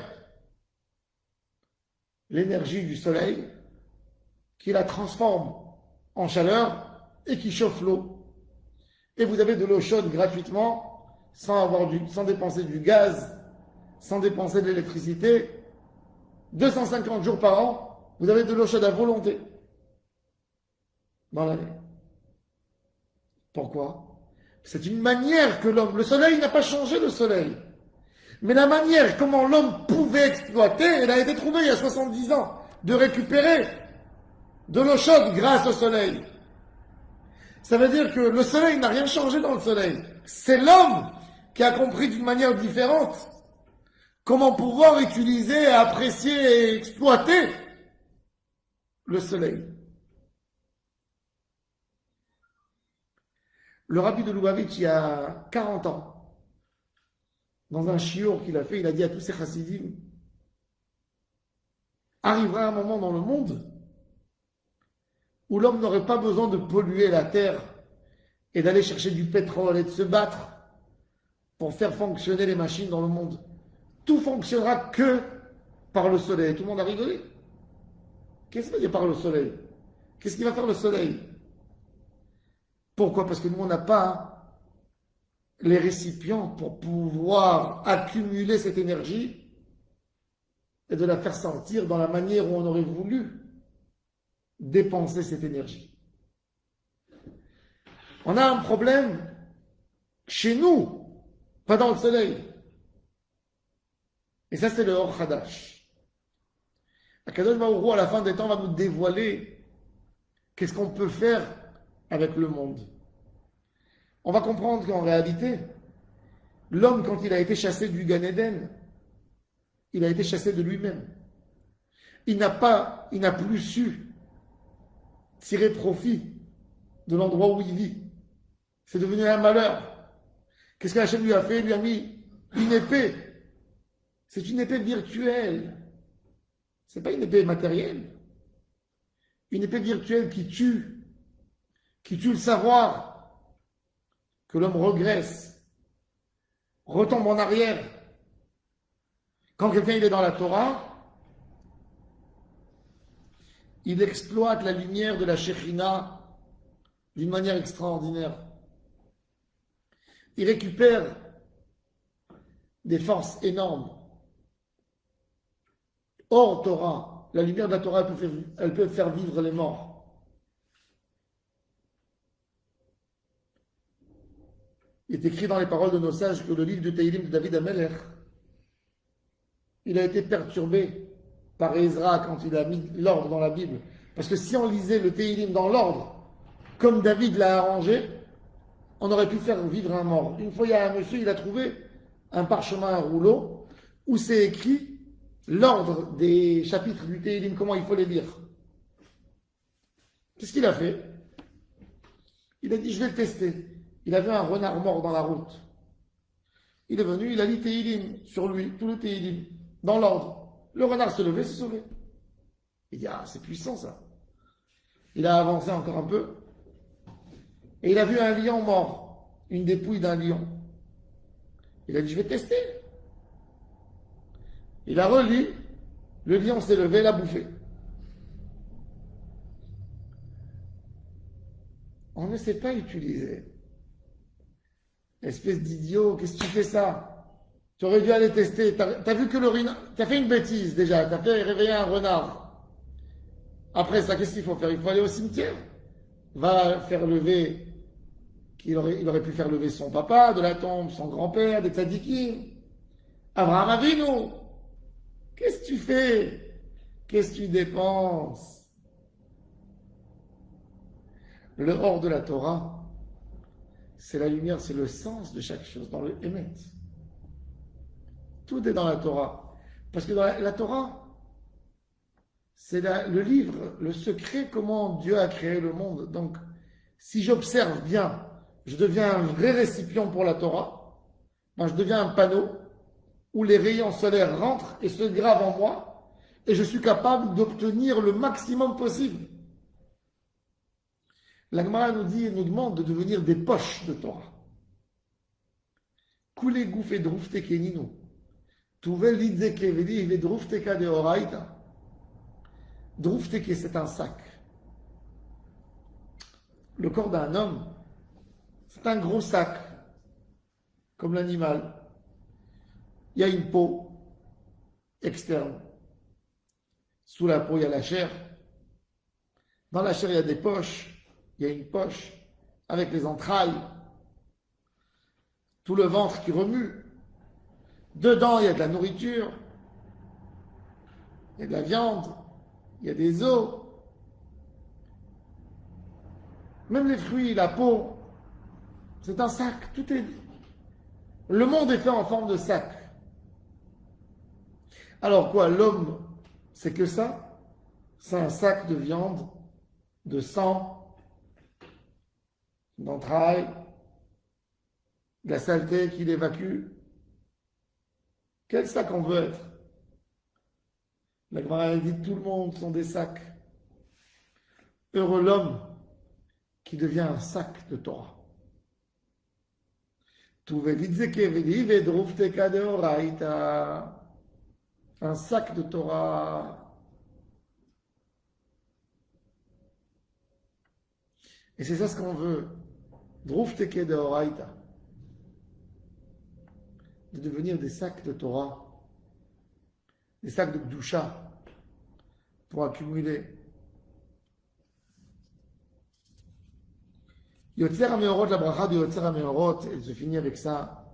l'énergie du soleil, qui la transforme en chaleur et qui chauffe l'eau. Et vous avez de l'eau chaude gratuitement, sans dépenser du gaz, sans dépenser de l'électricité. 250 jours par an, vous avez de l'eau chaude à volonté dans l'année. Pourquoi? C'est une manière que l'homme... Le soleil n'a pas changé le soleil. Mais la manière comment l'homme pouvait exploiter, elle a été trouvée il y a 70 ans, de récupérer de l'eau chaude grâce au soleil. Ça veut dire que le soleil n'a rien changé dans le soleil. C'est l'homme qui a compris d'une manière différente comment pouvoir utiliser, apprécier et exploiter le soleil. Le rabbi de Lubavitch, il y a 40 ans, dans un shiur qu'il a fait, il a dit à tous ses chassidim, arrivera un moment dans le monde où l'homme n'aurait pas besoin de polluer la terre et d'aller chercher du pétrole et de se battre pour faire fonctionner les machines dans le monde. Tout fonctionnera que par le soleil. Tout le monde a rigolé. Qu'est-ce qu'il veut dire par le soleil? Qu'est-ce qu'il va faire le soleil? Pourquoi? Parce que nous, on n'a pas les récipients pour pouvoir accumuler cette énergie et de la faire sortir dans la manière où on aurait voulu dépenser cette énergie. On a un problème chez nous, pas dans le soleil. Et ça, c'est le Or Hadash. Akadosh Baruch Hu, à la fin des temps, va nous dévoiler qu'est-ce qu'on peut faire avec le monde. On va comprendre qu'en réalité, l'homme, quand il a été chassé du Gan Eden, il a été chassé de lui-même. Il n'a plus su tirer profit de l'endroit où il vit. C'est devenu un malheur. Qu'est-ce qu'Hachem lui a fait? Il lui a mis une épée. C'est une épée virtuelle. Ce n'est pas une épée matérielle. Une épée virtuelle qui tue le savoir, que l'homme regresse, retombe en arrière. Quand quelqu'un il est dans la Torah, il exploite la lumière de la Shekhinah d'une manière extraordinaire. Il récupère des forces énormes. Hors Torah, la lumière de la Torah, elle peut faire vivre les morts. Il est écrit dans les paroles de nos sages que le livre de Tehillim de David Amelech, il a été perturbé par Ezra quand il a mis l'ordre dans la Bible. Parce que si on lisait le Tehillim dans l'ordre, comme David l'a arrangé, on aurait pu faire vivre un mort. Une fois, il y a un monsieur, il a trouvé un parchemin, un rouleau, où c'est écrit l'ordre des chapitres du Tehillim, comment il faut les lire. Qu'est-ce qu'il a fait? Il a dit, je vais le tester. Il avait un renard mort dans la route. Il est venu, il a dit Tehillim sur lui, tout le Tehillim, dans l'ordre. Le renard se levait, se sauvait. Il dit, ah, c'est puissant ça. Il a avancé encore un peu. Et il a vu un lion mort, une dépouille d'un lion. Il a dit, je vais tester. Il a relu, le lion s'est levé, l'a bouffé. On ne sait pas utiliser. Espèce d'idiot, qu'est-ce que tu fais ça? Tu aurais dû aller tester. T'as vu que le renard. T'as fait une bêtise déjà. T'as fait réveiller un renard. Après ça, qu'est-ce qu'il faut faire? Il faut aller au cimetière. Va faire lever. Il aurait pu faire lever son papa de la tombe, son grand-père, des tzadikim. Abraham Avinu. Qu'est-ce que tu fais? Qu'est-ce que tu dépenses? Le hors de la Torah, c'est la lumière, c'est le sens de chaque chose dans le Emet. Tout est dans la Torah. Parce que dans la Torah, c'est le livre, le secret, comment Dieu a créé le monde. Donc, si j'observe bien, je deviens un vrai récipient pour la Torah, ben je deviens un panneau où les rayons solaires rentrent et se gravent en moi, et je suis capable d'obtenir le maximum possible. La Gemara nous demande de devenir des poches de Torah. Kule guf edrufte keninu. Tuve lidze keveli vedrufte ka de oraita. Drufteke, c'est un sac. Le corps d'un homme, c'est un gros sac, comme l'animal. Il y a une peau externe. Sous la peau, il y a la chair. Dans la chair, il y a des poches. Il y a une poche avec les entrailles. Tout le ventre qui remue. Dedans, il y a de la nourriture. Il y a de la viande. Il y a des os. Même les fruits, la peau. C'est un sac. Tout est... Le monde est fait en forme de sac. Alors quoi, l'homme, c'est que ça? C'est un sac de viande, de sang, d'entrailles, de la saleté qu'il évacue. Quel sac on veut être? La Gemara dit tout le monde sont des sacs. Heureux l'homme qui devient un sac de Torah. Un sac de Torah. Et c'est ça ce qu'on veut. Drufteke de Horaïta. De devenir des sacs de Torah. Des sacs de Gdusha. Pour accumuler. Yotzer HaMeorot, la bracha de Yotzer HaMeorot, elle se finit avec ça.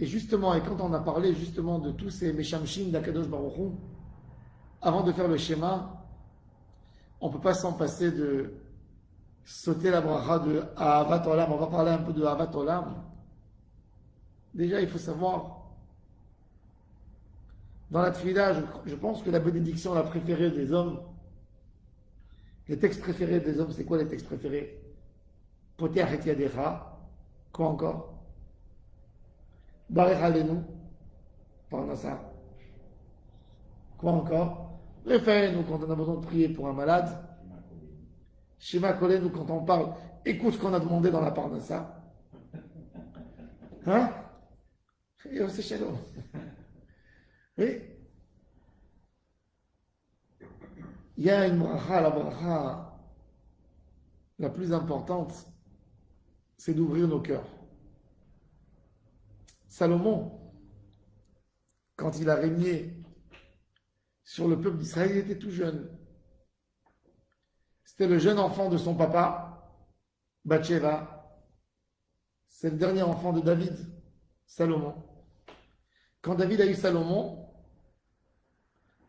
Et justement, et quand on a parlé justement de tous ces Meshamshim d'Akadosh Baruch Hu, avant de faire le schéma, on ne peut pas s'en passer de sauter la bracha de Ahavat Olam. On va parler un peu de Ahavat Olam. Déjà, il faut savoir, dans la Tfila, je pense que la bénédiction la préférée des hommes, les textes préférés des hommes, c'est quoi les textes préférés? Poter et Yadecha, quoi encore? Barech Alenu, Parnassa, quoi encore? Référez-nous quand on a besoin de prier pour un malade. Shema Kolenu quand on parle, écoute ce qu'on a demandé dans la Parnassa. Hein? Et on sait Shalom. Oui. Il y a une bracha, la bracha la plus importante, c'est d'ouvrir nos cœurs. Salomon, quand il a régné sur le peuple d'Israël, il était tout jeune. C'était le jeune enfant de son papa, Bathsheba, c'est le dernier enfant de David, Salomon. Quand David a eu Salomon,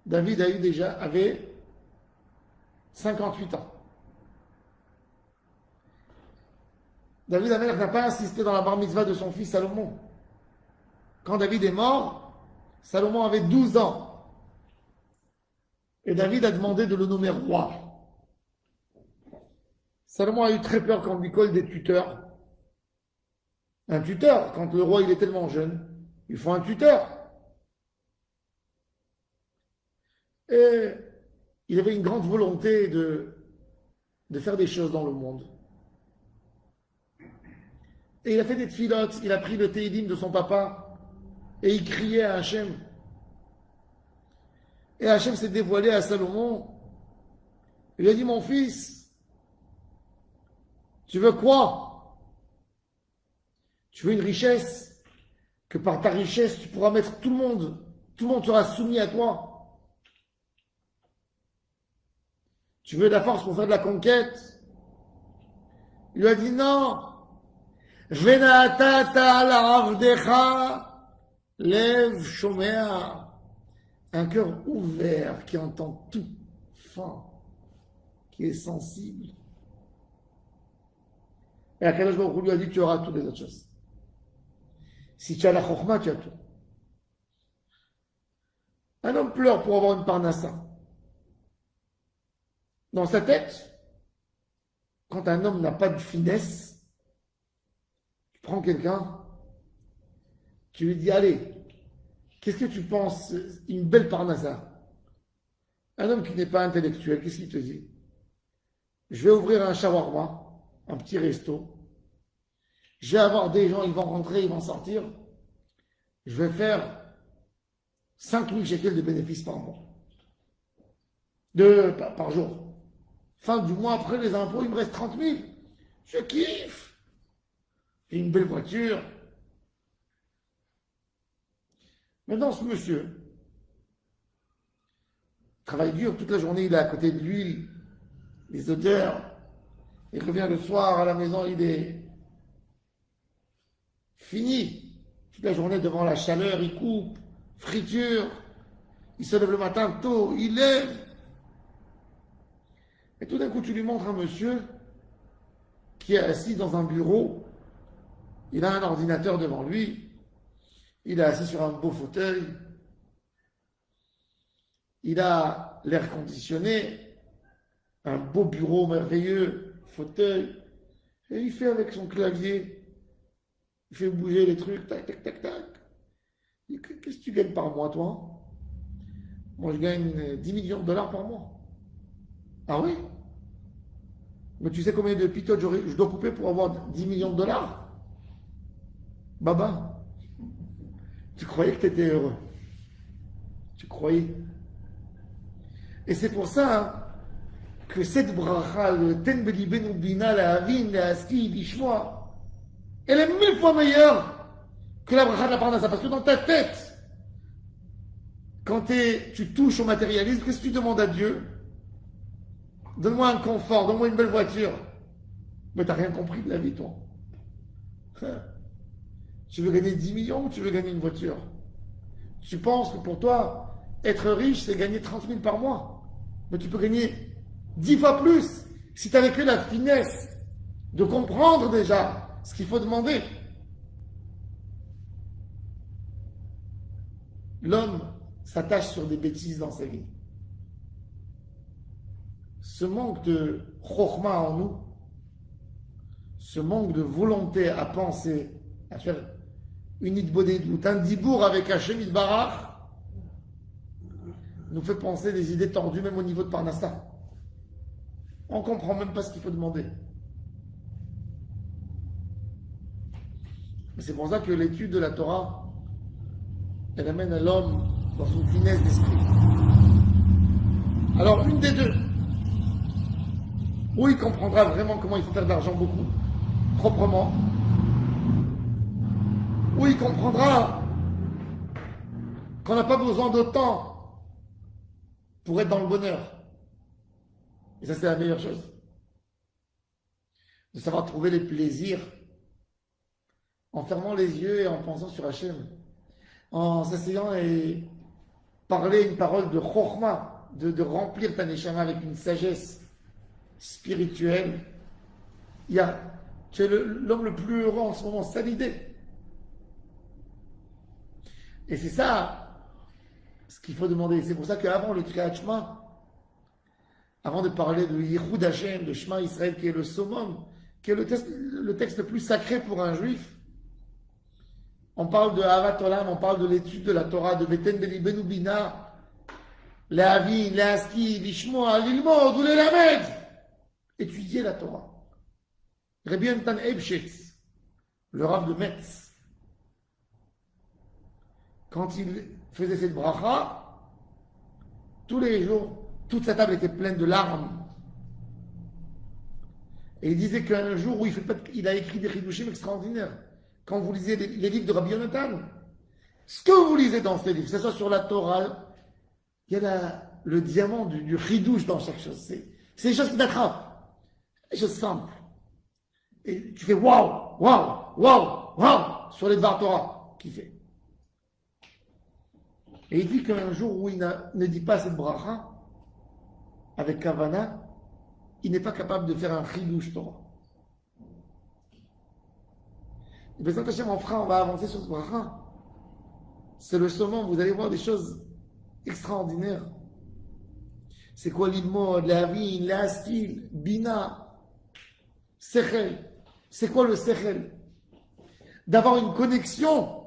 David avait 58 ans. David Amelech n'a pas insisté dans la bar mitzvah de son fils Salomon. Quand David est mort, Salomon avait 12 ans. Et David a demandé de le nommer roi. Salomon a eu très peur qu'on lui colle des tuteurs. Un tuteur, quand le roi il est tellement jeune, il faut un tuteur. Et il avait une grande volonté de faire des choses dans le monde. Et il a fait des tfilotes, il a pris le téhidim de son papa et il criait à Hachem. Et Hachem s'est dévoilé à Salomon. Il a dit, mon fils, tu veux quoi? Tu veux une richesse? Que par ta richesse, tu pourras mettre tout le monde sera soumis à toi. Tu veux de la force pour faire de la conquête? Il lui a dit non. Venatata la'avdecha lev shomea. Un cœur ouvert qui entend tout, fin, qui est sensible. Et Akadosh Baruch Hu lui a dit tu auras toutes les autres choses. Si tu as la chokhma, tu as tout. Un homme pleure pour avoir une parnassa. Dans sa tête, quand un homme n'a pas de finesse, tu prends quelqu'un, tu lui dis, allez, qu'est-ce que tu penses, une belle parnassa? Un homme qui n'est pas intellectuel, qu'est-ce qu'il te dit? Je vais ouvrir un shawarma, un petit resto. Je vais avoir des gens, ils vont rentrer, ils vont sortir. Je vais faire 5 000 shekels de bénéfices par mois. Par jour. Fin du mois, après les impôts, il me reste 30 000. Je kiffe. J'ai une belle voiture. Maintenant, ce monsieur travaille dur toute la journée, il est à côté de l'huile, les odeurs. Il revient le soir à la maison, il est fini. Toute la journée devant la chaleur, il coupe, friture. Il se lève le matin tôt, il lève. Et tout d'un coup, tu lui montres un monsieur qui est assis dans un bureau. Il a un ordinateur devant lui. Il est assis sur un beau fauteuil. Il a l'air conditionné. Un beau bureau merveilleux, fauteuil. Et il fait avec son clavier. Il fait bouger les trucs. Tac, tac, tac, tac. Qu'est-ce que tu gagnes par mois, toi? Moi, je gagne 10 millions de dollars par mois. Ah oui? Mais tu sais combien de pitotes je dois couper pour avoir 10 millions de dollars? Baba, tu croyais que tu étais heureux. Tu croyais. Et c'est pour ça que cette bracha, le ten belibenu bina la avin la aski lishmoa, elle est 1000 fois meilleure que la bracha de la parnassa. Parce que dans ta tête, quand tu touches au matérialisme, qu'est-ce que tu demandes à Dieu? Donne-moi un confort, donne-moi une belle voiture. Mais tu n'as rien compris de la vie, toi. Tu veux gagner 10 millions ou tu veux gagner une voiture? Tu penses que pour toi, être riche, c'est gagner 30 000 par mois. Mais tu peux gagner 10 fois plus si tu avais que la finesse de comprendre déjà ce qu'il faut demander. L'homme s'attache sur des bêtises dans sa vie. Ce manque de chokhma en nous, ce manque de volonté à penser, à faire une idbodedout, un dibour avec Hachem Yitbarach, nous fait penser des idées tordues même au niveau de Parnassa. On ne comprend même pas ce qu'il faut demander. C'est pour ça que l'étude de la Torah, elle amène à l'homme dans une finesse d'esprit. Alors, une des deux, où il comprendra vraiment comment il faut faire de l'argent beaucoup, proprement, où il comprendra qu'on n'a pas besoin de temps pour être dans le bonheur. Et ça, c'est la meilleure chose. De savoir trouver les plaisirs en fermant les yeux et en pensant sur Hachem, en s'asseyant et parler une parole de chorma, de remplir ta neshama avec une sagesse spirituelle. Tu es l'homme le plus heureux en ce moment, c'est l'idée. Et c'est ça ce qu'il faut demander. C'est pour ça qu'avant le Kriyat Shema, avant de parler de Yichud Hashem, de Shema Israël, qui est le summum, qui est le texte le plus sacré pour un juif, on parle de Ahavat Olam, on parle de l'étude de la Torah, de Beten Belibenu Bina, Lehavin, Lehaski, Lishmoa, Lilmod ou Lelamed. Étudier la Torah. Rabbi Yonatan Ebshetz, le Rav de Metz, quand il faisait cette bracha, tous les jours, toute sa table était pleine de larmes. Et il disait qu'un jour où il a écrit des chidushim extraordinaires, quand vous lisez les livres de Rabbi Yonatan, ce que vous lisez dans ces livres, que ce soit sur la Torah, il y a le diamant du chidouche dans chaque chose. C'est des choses qui t'attrapent, des choses simples. Et tu fais waouh, waouh, waouh, waouh sur les Dvar Torah qu'il fait. Et il dit qu'un jour où il ne dit pas cette bracha, avec Kavana, il n'est pas capable de faire un chidouche Torah. Et bien, on va avancer sur ce bracha. C'est le summum, vous allez voir des choses extraordinaires. C'est quoi l'ilmod, l'avin, l'askil, bina, sechel. C'est quoi le sechel? D'avoir une connexion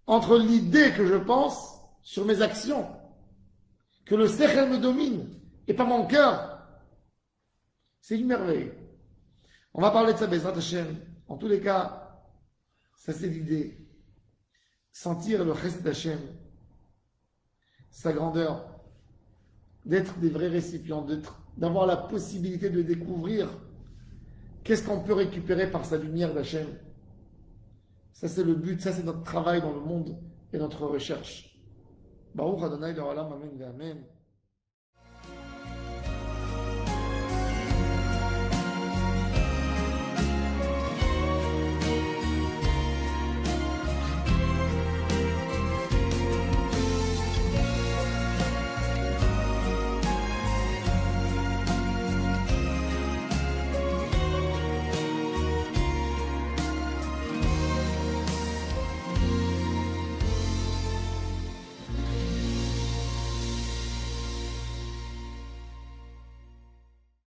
entre l'idée que je pense sur mes actions. Que le sechel me domine et pas mon cœur. C'est une merveille. On va parler de ça, Bezrat Hashem. En tous les cas, ça c'est l'idée. Sentir le chesed d'Hachem, sa grandeur, d'être des vrais récipients, d'avoir la possibilité de découvrir qu'est-ce qu'on peut récupérer par sa lumière d'Hachem. Ça c'est le but, ça c'est notre travail dans le monde et notre recherche. Baruch Adonai l'olam, amen, amen.